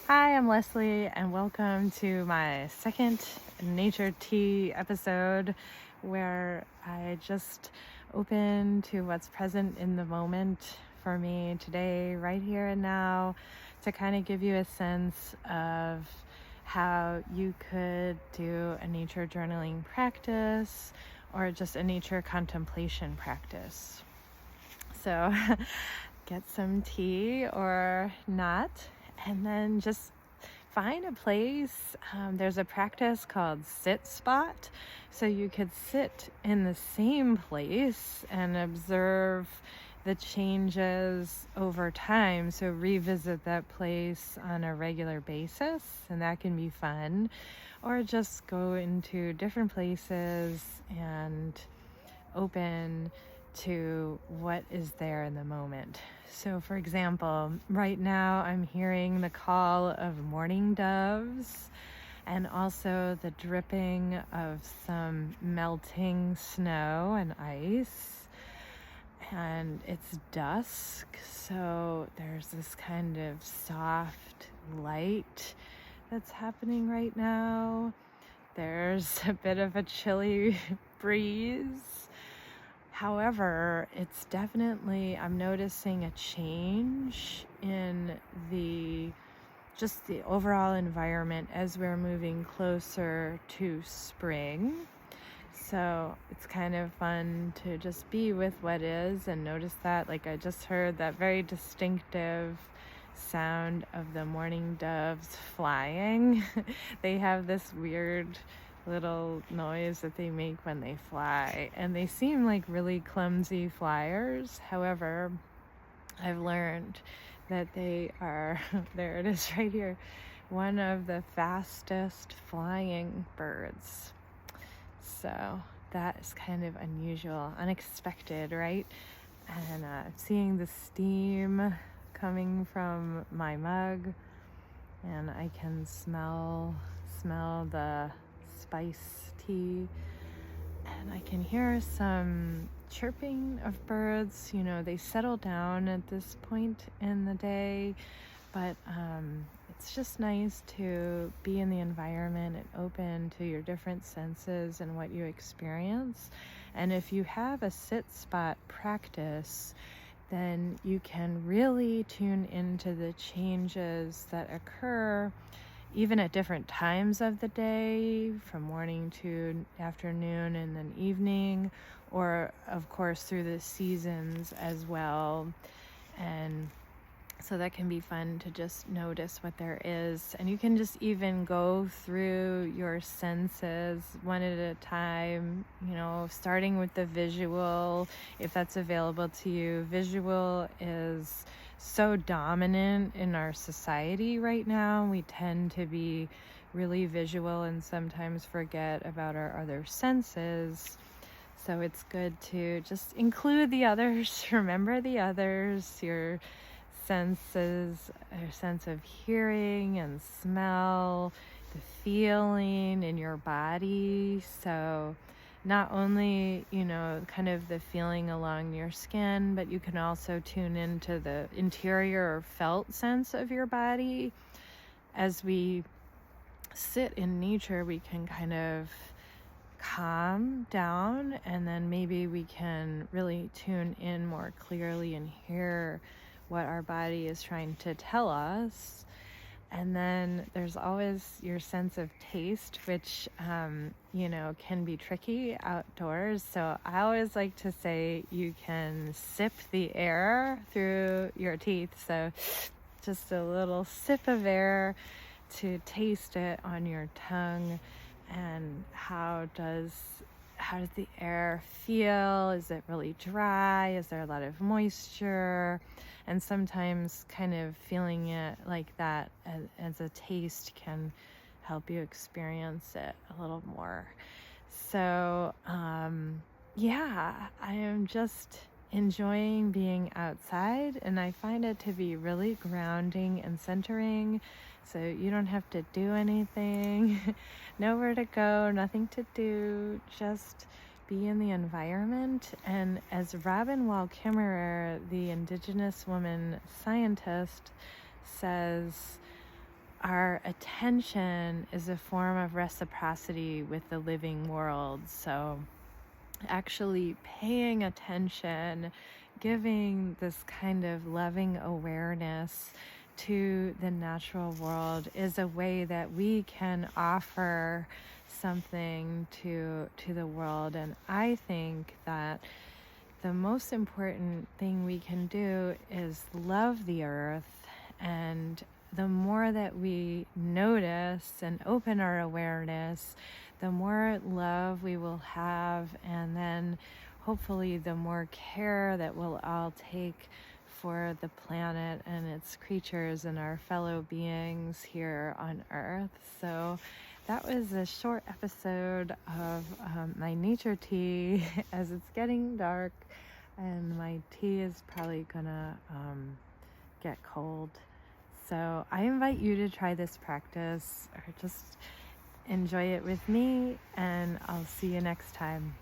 Hi, I'm Leslie, and welcome to my second Nature Tea episode where I just open to what's present in the moment for me today, right here and now, to kind of give you a sense of how you could do a nature journaling practice or just a nature contemplation practice. So get some tea or not, and then just find a place. There's a practice called sit spot. So you could sit in the same place and observe the changes over time. So revisit that place on a regular basis, and that can be fun. Or just go into different places and open to what is there in the moment. So, for example, right now I'm hearing the call of morning doves and also the dripping of some melting snow and ice. And it's dusk, so there's this kind of soft light that's happening right now. There's a bit of a chilly breeze. However, it's definitely, I'm noticing a change in just the overall environment as we're moving closer to spring. So it's kind of fun to just be with what is and notice that. Like I just heard that very distinctive sound of the morning doves flying. They have this weird little noise that they make when they fly, and they seem like really clumsy flyers. However, I've learned that they are, there it is right here, one of the fastest flying birds. So that is kind of unusual, unexpected, right? And seeing the steam coming from my mug, and I can smell the spice tea, and I can hear some chirping of birds. They settle down at this point in the day, but it's just nice to be in the environment and open to your different senses and what you experience. And if you have a sit spot practice, then you can really tune into the changes that occur even at different times of the day, from morning to afternoon and then evening, or of course through the seasons as well. And so that can be fun to just notice what there is. And you can just even go through your senses one at a time, starting with the visual, if that's available to you. Visual is so dominant in our society right now. We tend to be really visual and sometimes forget about our other senses. So it's good to just include the others, remember the others, your senses, a sense of hearing and smell, the feeling in your body. So not only, kind of the feeling along your skin, but you can also tune into the interior or felt sense of your body. As we sit in nature, we can kind of calm down, and then maybe we can really tune in more clearly and hear what our body is trying to tell us. And then there's always your sense of taste, which, can be tricky outdoors. So I always like to say you can sip the air through your teeth. So just a little sip of air to taste it on your tongue. And how does the air feel? Is it really dry? Is there a lot of moisture? And sometimes kind of feeling it like that as a taste can help you experience it a little more. So, I am just enjoying being outside, and I find it to be really grounding and centering. So you don't have to do anything, nowhere to go, nothing to do, just be in the environment. And as Robin Wall Kimmerer, the Indigenous woman scientist, says, our attention is a form of reciprocity with the living world. So actually paying attention, giving this kind of loving awareness to the natural world is a way that we can offer something to the world. And I think that the most important thing we can do is love the earth. And the more that we notice and open our awareness, the more love we will have, and then hopefully the more care that we'll all take for the planet and its creatures and our fellow beings here on Earth. So that was a short episode of my nature tea as it's getting dark and my tea is probably gonna get cold. So I invite you to try this practice or just enjoy it with me, and I'll see you next time.